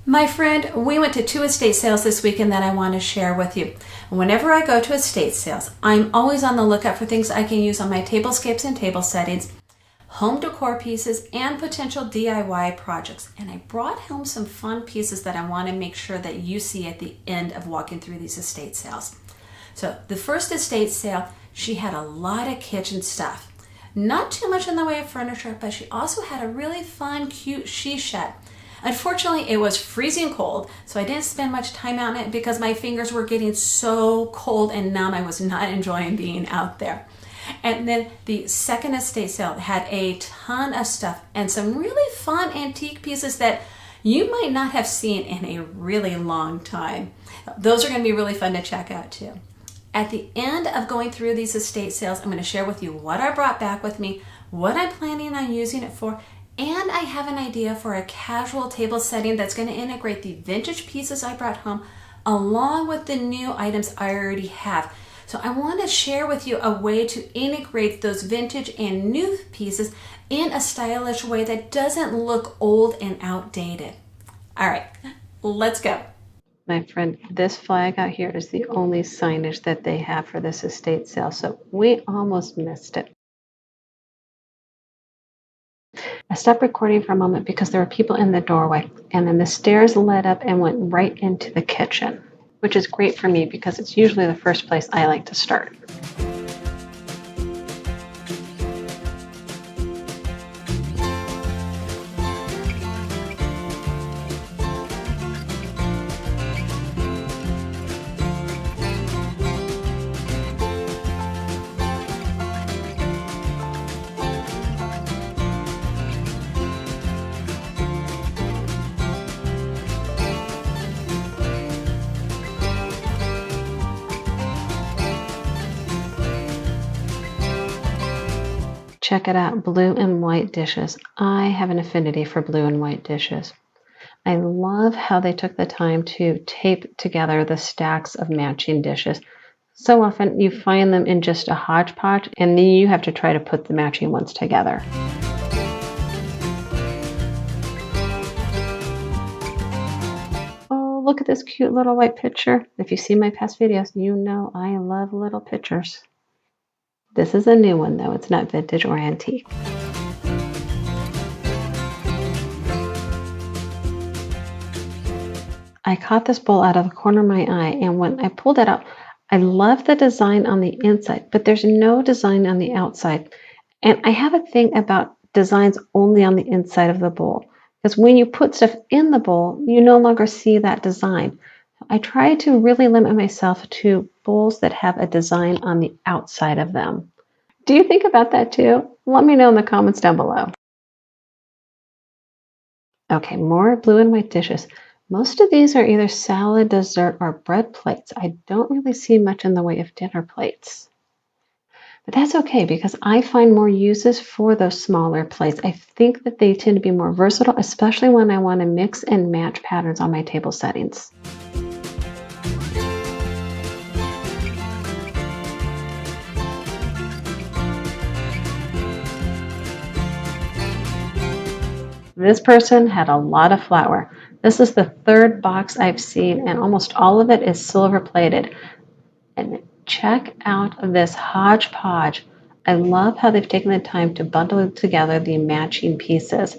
My friend, we went to 2 estate sales this weekend that I want to share with you. Whenever I go to estate sales, I'm always on the lookout for things I can use on my tablescapes and table settings, home decor pieces, and potential DIY projects. And I brought home some fun pieces that I want to make sure that you see at the end of walking through these estate sales. So the first estate sale, she had a lot of kitchen stuff. Not too much in the way of furniture, but she also had a really fun, cute she shed. Unfortunately, it was freezing cold, so I didn't spend much time on it because my fingers were getting so cold and numb. I was not enjoying being out there. And then the second estate sale had a ton of stuff and some really fun antique pieces that you might not have seen in a really long time. Those are going to be really fun to check out too. At the end of going through these estate sales, I'm going to share with you what I brought back with me, what I'm planning on using it for, and I have an idea for a casual table setting that's going to integrate the vintage pieces I brought home along with the new items I already have. So I want to share with you a way to integrate those vintage and new pieces in a stylish way that doesn't look old and outdated. All right, let's go. My friend, this flag out here is the only signage that they have for this estate sale, so we almost missed it. I stopped recording for a moment because there were people in the doorway, and then the stairs led up and went right into the kitchen, which is great for me because it's usually the first place I like to start. Check it out, blue and white dishes. I have an affinity for blue and white dishes. I love how they took the time to tape together the stacks of matching dishes. So often you find them in just a hodgepodge and then you have to try to put the matching ones together. Oh, look at this cute little white picture. If you see my past videos, you know I love little pictures. This is a new one though, it's not vintage or antique. I caught this bowl out of the corner of my eye, and when I pulled it out, I love the design on the inside, but there's no design on the outside. And I have a thing about designs only on the inside of the bowl, because when you put stuff in the bowl, you no longer see that design. I try to really limit myself to bowls that have a design on the outside of them. Do you think about that too? Let me know in the comments down below. Okay, more blue and white dishes. Most of these are either salad, dessert, or bread plates. I don't really see much in the way of dinner plates. But that's okay because I find more uses for those smaller plates. I think that they tend to be more versatile, especially when I want to mix and match patterns on my table settings. This person had a lot of flour. This is the third box I've seen, and almost all of it is silver plated. And check out this hodgepodge. I love how they've taken the time to bundle together the matching pieces.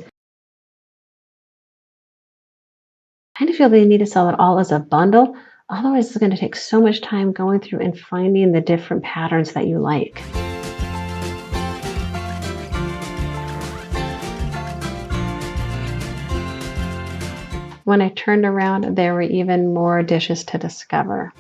I kind of feel they need to sell it all as a bundle. Otherwise, it's going to take so much time going through and finding the different patterns that you like. When I turned around, there were even more dishes to discover.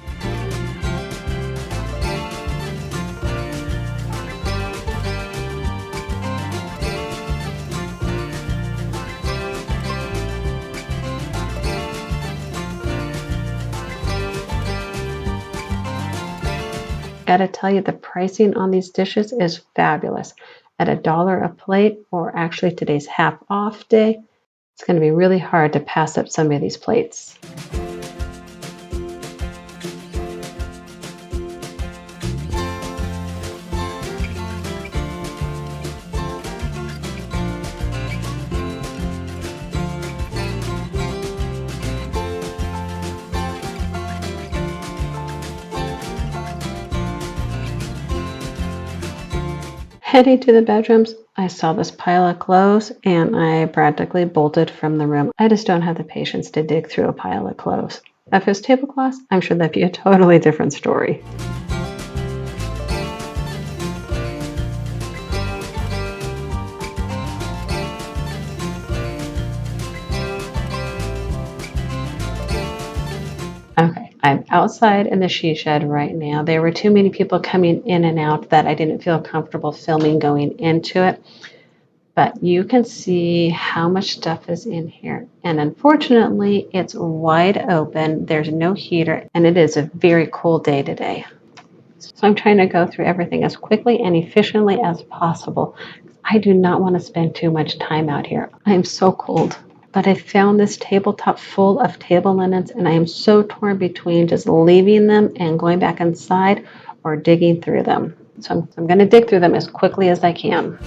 Gotta tell you, the pricing on these dishes is fabulous. At $1 a plate, or actually today's half off day, it's going to be really hard to pass up some of these plates. Heading to the bedrooms, I saw this pile of clothes and I practically bolted from the room. I just don't have the patience to dig through a pile of clothes. If it was tablecloths, I'm sure that'd be a totally different story. Okay, I'm outside in the she shed right now. There were too many people coming in and out that I didn't feel comfortable filming going into it. But you can see how much stuff is in here. And unfortunately, it's wide open. There's no heater, and it is a very cold day today. So I'm trying to go through everything as quickly and efficiently as possible. I do not want to spend too much time out here. I am so cold. But I found this tabletop full of table linens, and I am so torn between just leaving them and going back inside or digging through them. So I'm going to dig through them as quickly as I can.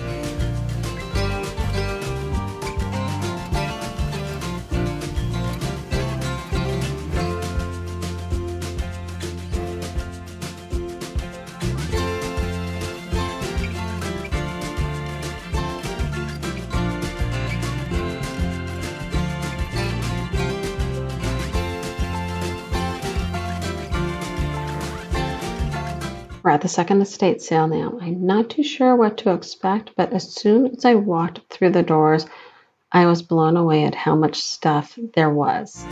We're at the second estate sale now. I'm not too sure what to expect, but as soon as I walked through the doors, I was blown away at how much stuff there was.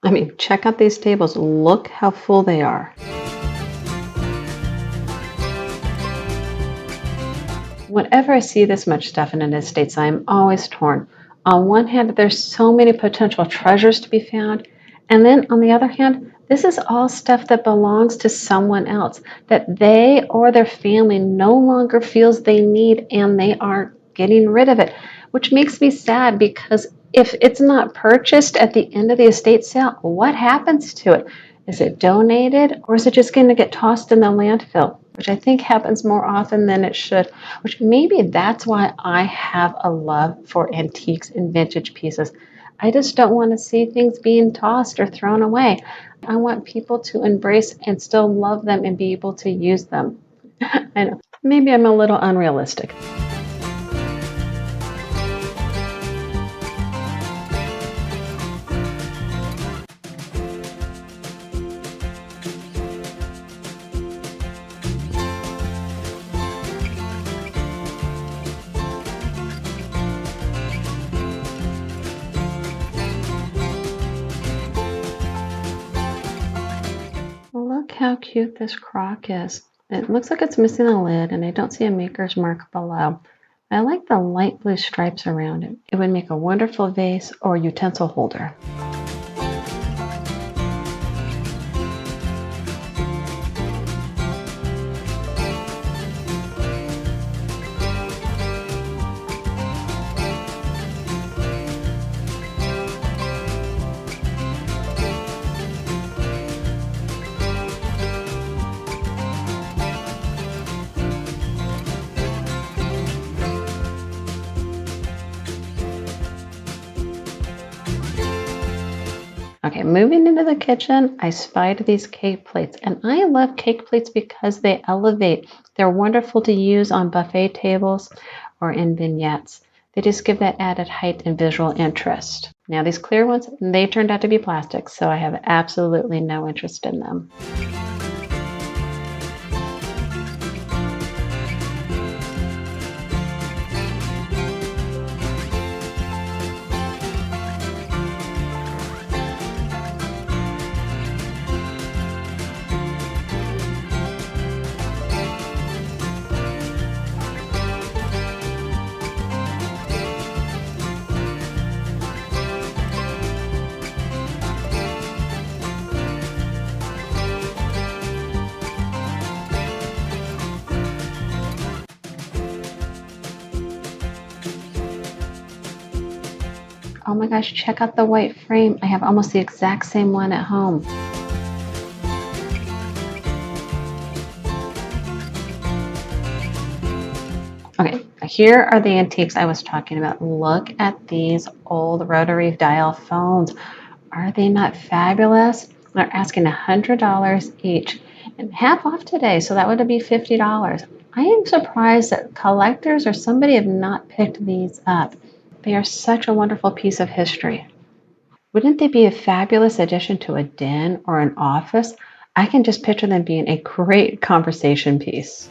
I mean, check out these tables. Look how full they are. Whenever I see this much stuff in an estate sale, I'm always torn. On one hand, there's so many potential treasures to be found. And then on the other hand, this is all stuff that belongs to someone else that they or their family no longer feels they need, and they are getting rid of it, which makes me sad because if it's not purchased at the end of the estate sale, what happens to it? Is it donated, or is it just going to get tossed in the landfill, which I think happens more often than it should, which maybe that's why I have a love for antiques and vintage pieces. I just don't want to see things being tossed or thrown away. I want people to embrace and still love them and be able to use them. I know, maybe I'm a little unrealistic. Look how cute this crock is. It looks like it's missing a lid, and I don't see a maker's mark below. I like the light blue stripes around it. It would make a wonderful vase or utensil holder. Okay, moving into the kitchen, I spied these cake plates, and I love cake plates because they elevate. They're wonderful to use on buffet tables or in vignettes. They just give that added height and visual interest. Now these clear ones, they turned out to be plastic, so I have absolutely no interest in them. Oh my gosh, check out the white frame. I have almost the exact same one at home. Okay, here are the antiques I was talking about. Look at these old rotary dial phones. Are they not fabulous? They're asking $100 each and half off today, so that would be $50. I am surprised that collectors or somebody have not picked these up. They are such a wonderful piece of history. Wouldn't they be a fabulous addition to a den or an office? I can just picture them being a great conversation piece.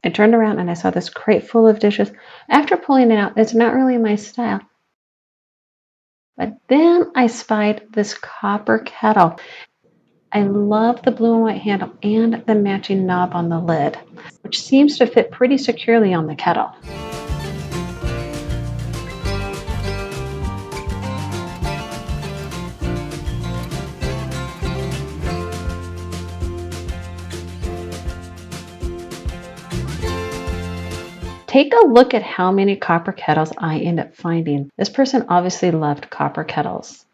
I turned around and I saw this crate full of dishes. After pulling it out, it's not really my style. But then I spied this copper kettle. I love the blue and white handle and the matching knob on the lid, which seems to fit pretty securely on the kettle. Take a look at how many copper kettles I end up finding. This person obviously loved copper kettles.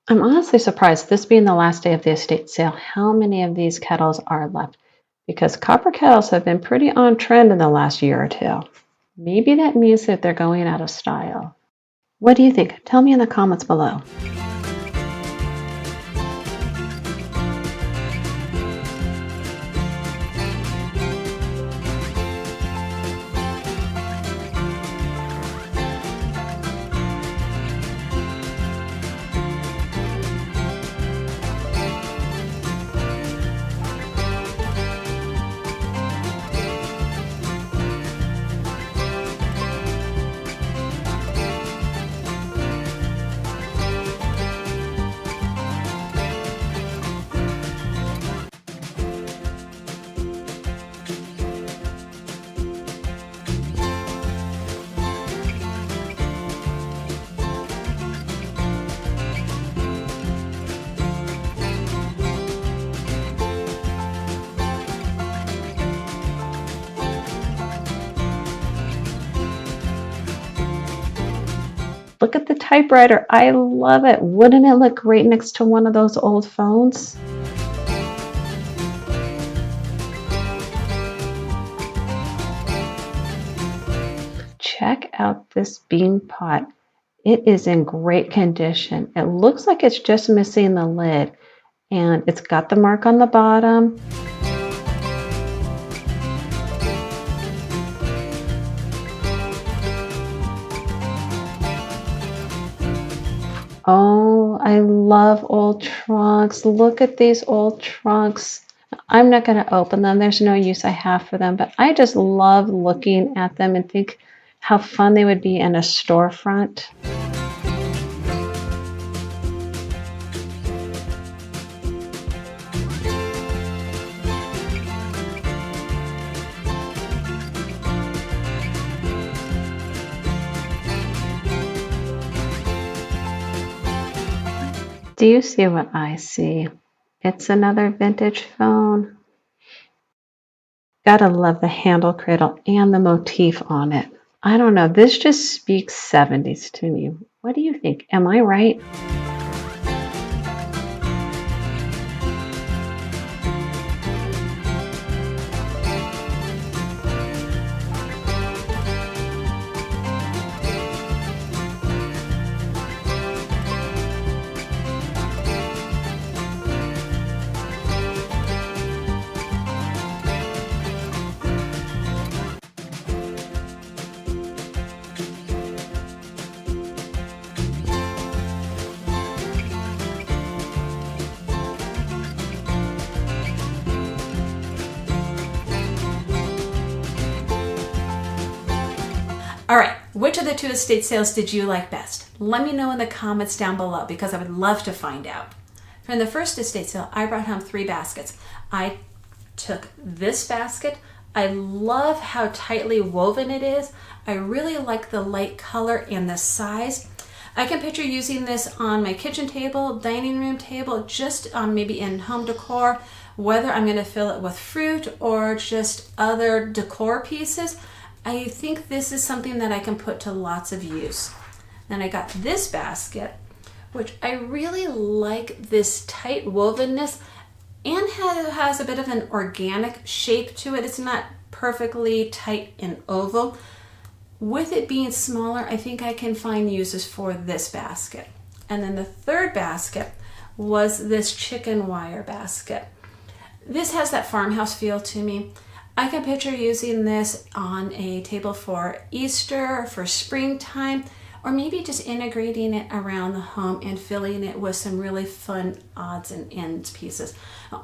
I'm honestly surprised, this being the last day of the estate sale, how many of these kettles are left, because copper kettles have been pretty on trend in the last year or two. Maybe that means that they're going out of style. What do you think? Tell me in the comments below. Look at the typewriter. I love it. Wouldn't it look great next to one of those old phones? Check out this bean pot. It is in great condition. It looks like it's just missing the lid, and it's got the mark on the bottom. Oh, I love old trunks. Look at these old trunks. I'm not going to open them. There's no use I have for them, but I just love looking at them and think how fun they would be in a storefront. Do you see what I see? It's another vintage phone. Gotta love the handle cradle and the motif on it. I don't know, this just speaks 70s to me. What do you think? Am I right? All right, which of the two estate sales did you like best? Let me know in the comments down below because I would love to find out. From the first estate sale, I brought home 3 baskets. I took this basket. I love how tightly woven it is. I really like the light color and the size. I can picture using this on my kitchen table, dining room table, just maybe in home decor, whether I'm going to fill it with fruit or just other decor pieces. I think this is something that I can put to lots of use. Then I got this basket, which I really like this tight wovenness and has a bit of an organic shape to it. It's not perfectly tight and oval. With it being smaller, I think I can find uses for this basket. And then the third basket was this chicken wire basket. This has that farmhouse feel to me. I can picture using this on a table for Easter, for springtime, or maybe just integrating it around the home and filling it with some really fun odds and ends pieces.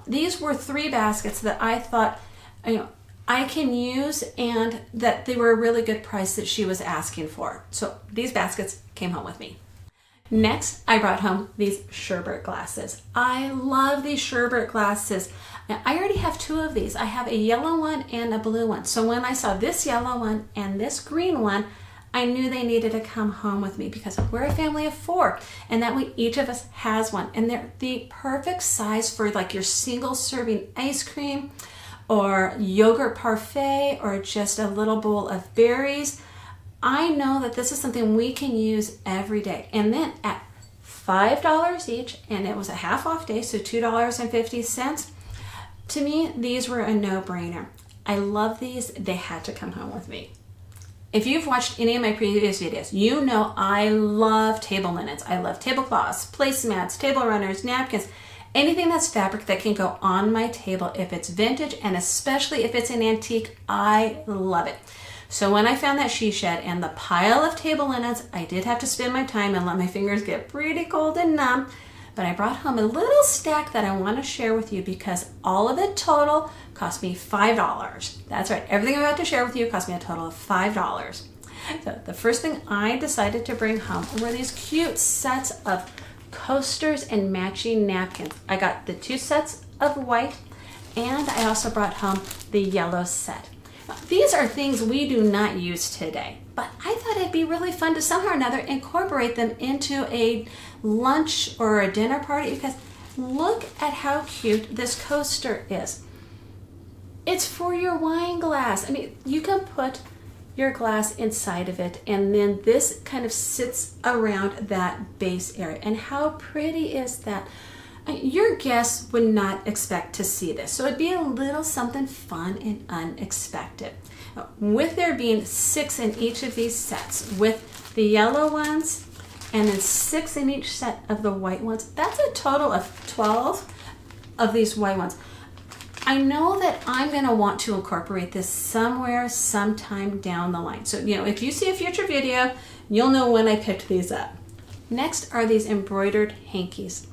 These were 3 baskets that I thought, I can use, and that they were a really good price that she was asking for. So these baskets came home with me. Next, I brought home these sherbet glasses. I love these sherbet glasses. Now, I already have 2 of these. I have a yellow one and a blue one. So when I saw this yellow one and this green one, I knew they needed to come home with me because we're a family of 4, and that way each of us has one. And they're the perfect size for like your single serving ice cream or yogurt parfait or just a little bowl of berries. I know that this is something we can use every day. And then at $5 each, and it was a half off day, so $2.50. To me, these were a no-brainer. I love these. They had to come home with me. If you've watched any of my previous videos, you know I love table linens. I love tablecloths, placemats, table runners, napkins, anything that's fabric that can go on my table if it's vintage, and especially if it's an antique, I love it. So when I found that she shed and the pile of table linens, I did have to spend my time and let my fingers get pretty cold and numb. But I brought home a little stack that I want to share with you because all of it total cost me $5. That's right, everything I'm about to share with you cost me a total of $5. So the first thing I decided to bring home were these cute sets of coasters and matching napkins. I got the 2 sets of white, and I also brought home the yellow set. Now, these are things we do not use today, but I thought it'd be really fun to somehow or another incorporate them into a lunch or a dinner party, because look at how cute this coaster is. It's for your wine glass. I mean, you can put your glass inside of it, and then this kind of sits around that base area. And how pretty is that? Your guests would not expect to see this, so it'd be a little something fun and unexpected. With there being 6 in each of these sets, with the yellow ones and then 6 in each set of the white ones, that's a total of 12 of these white ones. I know that I'm going to want to incorporate this somewhere, sometime down the line. So, if you see a future video, you'll know when I picked these up. Next are these embroidered hankies.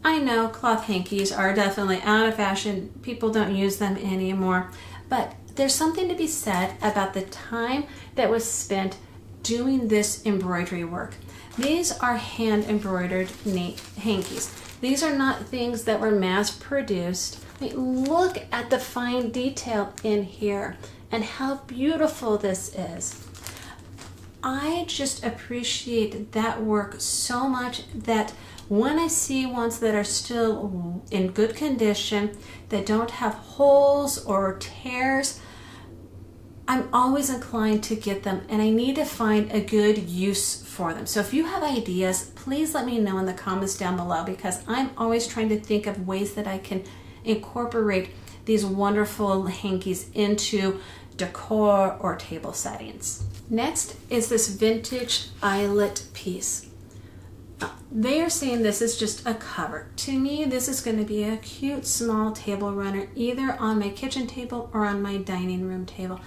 I know cloth hankies are definitely out of fashion. People don't use them anymore. But there's something to be said about the time that was spent doing this embroidery work. These are hand embroidered hankies. These are not things that were mass produced. I mean, look at the fine detail in here and how beautiful this is. I just appreciate that work so much that when I see ones that are still in good condition, that don't have holes or tears, I'm always inclined to get them, and I need to find a good use for them. So if you have ideas, please let me know in the comments down below, because I'm always trying to think of ways that I can incorporate these wonderful hankies into decor or table settings. Next is this vintage eyelet piece. They are saying this is just a cover. To me, this is going to be a cute small table runner, either on my kitchen table or on my dining room table.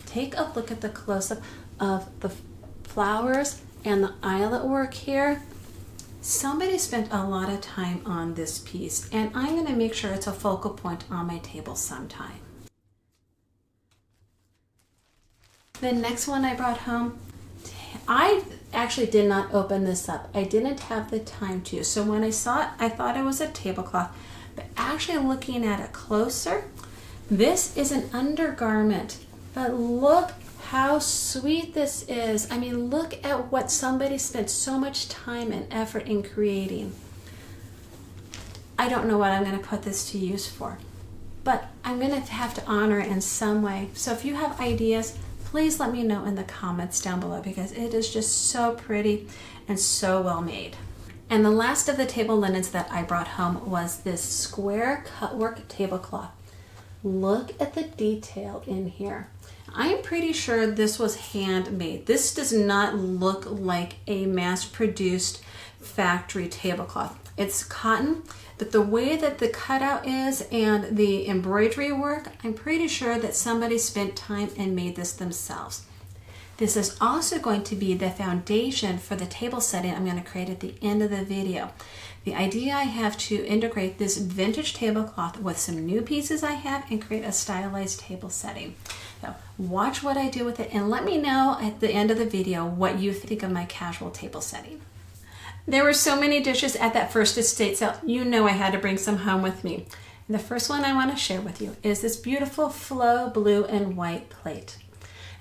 Take a look at the close-up of the flowers and the eyelet work here. Somebody spent a lot of time on this piece, and I'm going to make sure it's a focal point on my table sometime. The next one I brought home, I actually did not open this up. I didn't have the time to. So when I saw it, I thought it was a tablecloth. But actually looking at it closer, this is an undergarment. But look how sweet this is. I mean, look at what somebody spent so much time and effort in creating. I don't know what I'm going to put this to use for, but I'm going to have to honor it in some way. So if you have ideas, please let me know in the comments down below because it is just so pretty and so well made. And the last of the table linens that I brought home was this square cutwork tablecloth. Look at the detail in here. I'm pretty sure this was handmade. This does not look like a mass-produced factory tablecloth. It's cotton, but the way that the cutout is and the embroidery work, I'm pretty sure that somebody spent time and made this themselves. This is also going to be the foundation for the table setting I'm going to create at the end of the video. The idea I have to integrate this vintage tablecloth with some new pieces I have and create a stylized table setting. So watch what I do with it and let me know at the end of the video what you think of my casual table setting. There were so many dishes at that first estate sale, you know I had to bring some home with me. And the first one I want to share with you is this beautiful flow blue and white plate.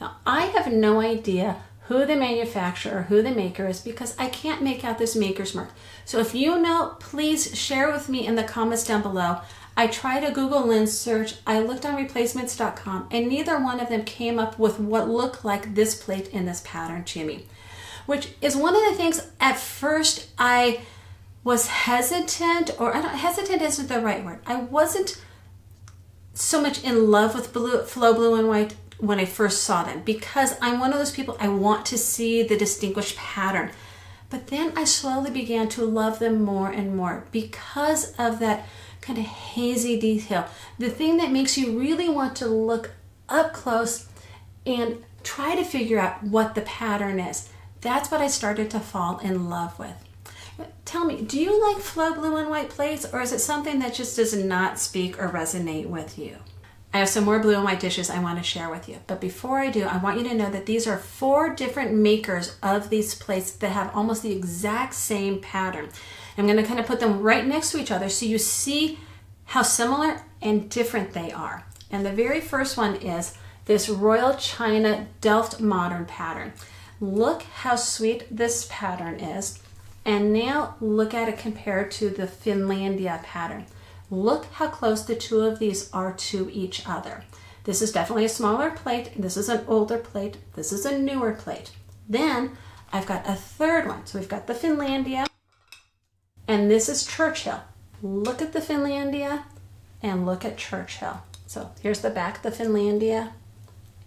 Now, I have no idea who the manufacturer or who the maker is because I can't make out this maker's mark. So if you know, please share with me in the comments down below. I tried a Google Lens search, I looked on replacements.com, and neither one of them came up with what looked like this plate in this pattern to me, which is one of the things at first I was hesitant, or hesitant isn't the right word. I wasn't so much in love with flow blue and white when I first saw them because I'm one of those people, I want to see the distinguished pattern. But then I slowly began to love them more and more because of that kind of hazy detail. The thing that makes you really want to look up close and try to figure out what the pattern is. That's what I started to fall in love with. Tell me, do you like flow blue and white plates, or is it something that just does not speak or resonate with you? I have some more blue and white dishes I want to share with you. But before I do, I want you to know that these are 4 different makers of these plates that have almost the exact same pattern. I'm going to kind of put them right next to each other so you see how similar and different they are. And the very first one is this Royal China Delft Modern pattern. Look how sweet this pattern is. And now look at it compared to the Finlandia pattern. Look how close the two of these are to each other. This is definitely a smaller plate. This is an older plate. This is a newer plate. Then I've got a third one. So we've got the Finlandia, and this is Churchill. Look at the Finlandia and look at Churchill. So here's the back of the Finlandia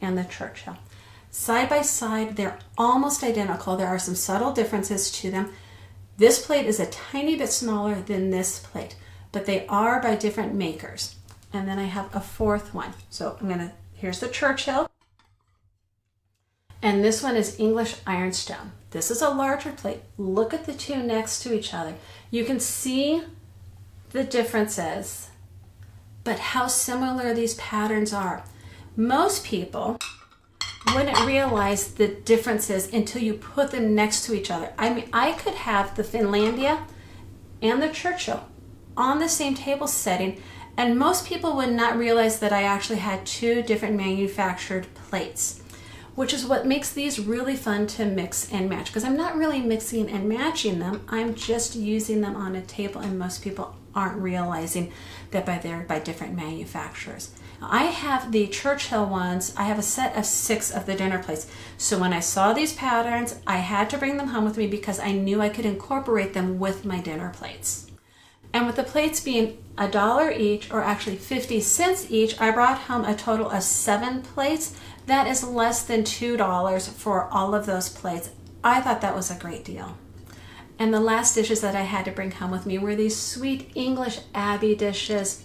and the Churchill. Side by side, they're almost identical. There are some subtle differences to them. This plate is a tiny bit smaller than this plate, but they are by different makers. And then I have a fourth one. So here's the Churchill. And this one is English Ironstone. This is a larger plate. Look at the two next to each other. You can see the differences, but how similar these patterns are. Most people wouldn't realize the differences until you put them next to each other. I mean, I could have the Finlandia and the Churchill on the same table setting, and most people would not realize that I actually had 2 different manufactured plates, which is what makes these really fun to mix and match, because I'm not really mixing and matching them, I'm just using them on a table, and most people aren't realizing that they're by different manufacturers. I have the Churchill ones. I have a set of 6 of the dinner plates. So when I saw these patterns, I had to bring them home with me because I knew I could incorporate them with my dinner plates. And with the plates being $1 each, or actually 50 cents each, I brought home a total of 7 plates. That is less than $2 for all of those plates. I thought that was a great deal. And the last dishes that I had to bring home with me were these sweet English Abbey dishes.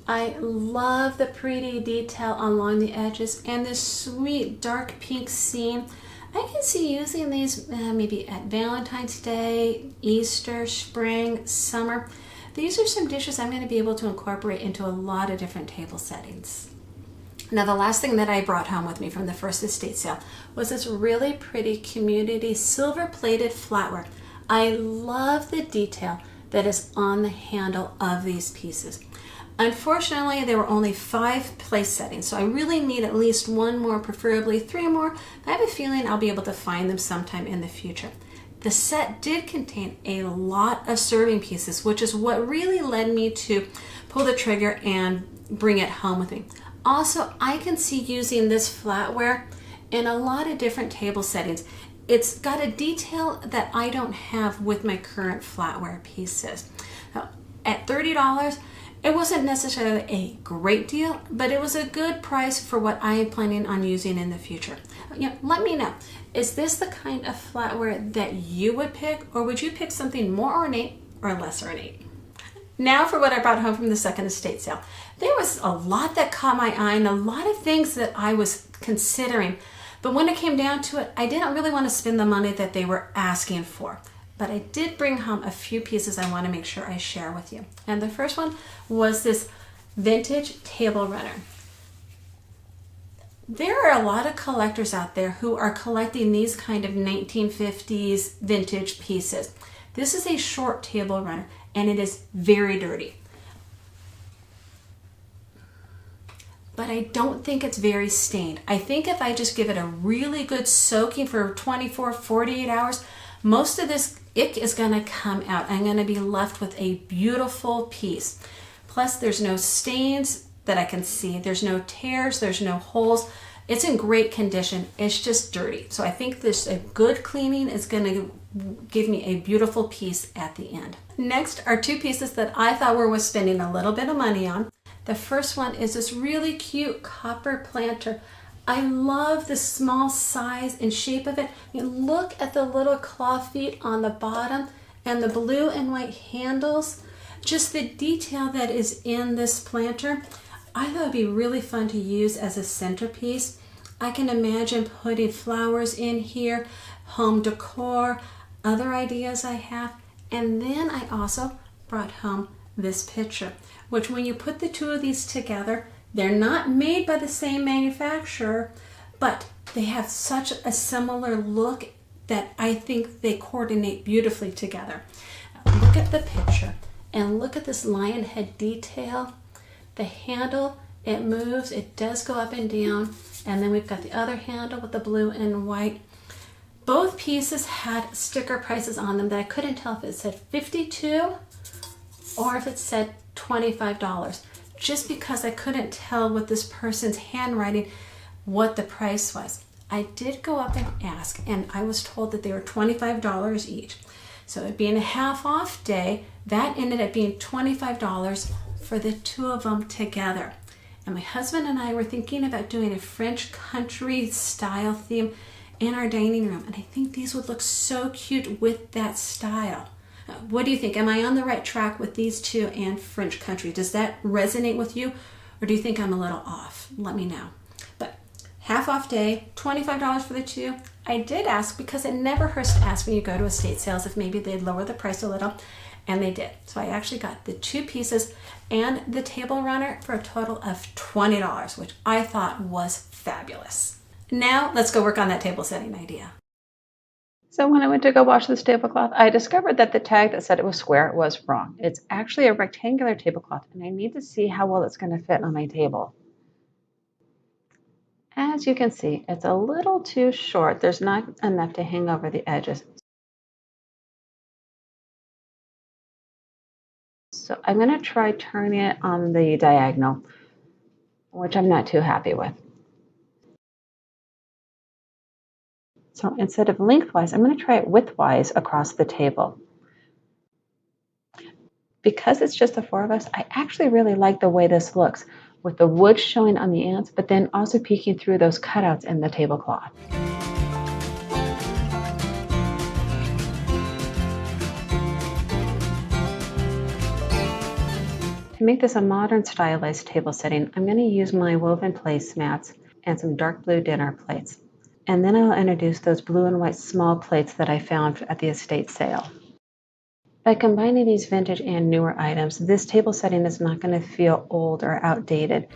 I love the pretty detail along the edges and this sweet dark pink seam. I can see using these maybe at Valentine's Day, Easter, spring, summer. These are some dishes I'm going to be able to incorporate into a lot of different table settings. Now, the last thing that I brought home with me from the first estate sale was this really pretty community silver-plated flatware. I love the detail that is on the handle of these pieces. Unfortunately, there were only 5 place settings, so I really need at least 1 more, preferably 3 more. I have a feeling I'll be able to find them sometime in the future. The set did contain a lot of serving pieces, which is what really led me to pull the trigger and bring it home with me. Also, I can see using this flatware in a lot of different table settings. It's got a detail that I don't have with my current flatware pieces. Now, at $30, it wasn't necessarily a great deal, but it was a good price for what I am planning on using in the future. Let me know, is this the kind of flatware that you would pick, or would you pick something more ornate or less ornate? Now for what I brought home from the second estate sale. There was a lot that caught my eye and a lot of things that I was considering, but when it came down to it, I didn't really want to spend the money that they were asking for. But I did bring home a few pieces I want to make sure I share with you. And the first one was this vintage table runner. There are a lot of collectors out there who are collecting these kind of 1950s vintage pieces. This is a short table runner and it is very dirty. But I don't think it's very stained. I think if I just give it a really good soaking for 24, 48 hours, most of this ick is going to come out. I'm going to be left with a beautiful piece. Plus, there's no stains that I can see. There's no tears. There's no holes. It's in great condition. It's just dirty. So I think this a good cleaning is going to give me a beautiful piece at the end. Next are two pieces that I thought were worth spending a little bit of money on. The first one is this really cute copper planter. I love the small size and shape of it. Look at the little claw feet on the bottom and the blue and white handles. Just the detail that is in this planter. I thought it would be really fun to use as a centerpiece. I can imagine putting flowers in here, home decor, other ideas I have. And then I also brought home this picture, which when you put the two of these together, they're not made by the same manufacturer, but they have such a similar look that I think they coordinate beautifully together. Look at the picture and look at this lion head detail. The handle, it moves, it does go up and down, and then we've got the other handle with the blue and white. Both pieces had sticker prices on them that I couldn't tell if it said $52 or if it said $25. Just because I couldn't tell with this person's handwriting what the price was. I did go up and ask, and I was told that they were $25 each. So it being a half off day, that ended up being $25 for the two of them together. And my husband and I were thinking about doing a French country style theme in our dining room, and I think these would look so cute with that style. What do you think? Am I on the right track with these two and French country? Does that resonate with you? Or do you think I'm a little off? Let me know. But half off day, $25 for the two. I did ask because it never hurts to ask when you go to estate sales if maybe they'd lower the price a little. And they did. So I actually got the two pieces and the table runner for a total of $20, which I thought was fabulous. Now let's go work on that table setting idea. So when I went to go wash this tablecloth, I discovered that the tag that said it was square was wrong. It's actually a rectangular tablecloth, and I need to see how well it's going to fit on my table. As you can see, it's a little too short. There's not enough to hang over the edges. So I'm going to try turning it on the diagonal, which I'm not too happy with. So instead of lengthwise, I'm going to try it widthwise across the table. Because it's just the four of us, I actually really like the way this looks, with the wood showing on the ends, but then also peeking through those cutouts in the tablecloth. To make this a modern stylized table setting, I'm going to use my woven placemats and some dark blue dinner plates. And then I'll introduce those blue and white small plates that I found at the estate sale. By combining these vintage and newer items, this table setting is not going to feel old or outdated.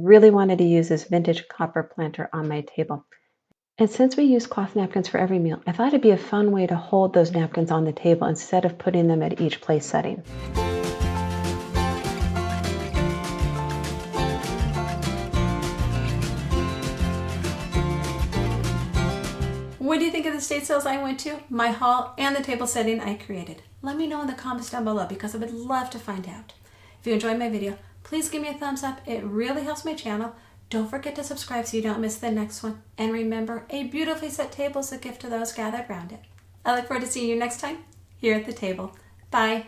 really wanted to use this vintage copper planter on my table. And since we use cloth napkins for every meal, I thought it'd be a fun way to hold those napkins on the table instead of putting them at each place setting. What do you think of the estate sales I went to, my haul, and the table setting I created? Let me know in the comments down below because I would love to find out. If you enjoyed my video, please give me a thumbs up. It really helps my channel. Don't forget to subscribe so you don't miss the next one. And remember, a beautifully set table is a gift to those gathered around it. I look forward to seeing you next time here at the table. Bye.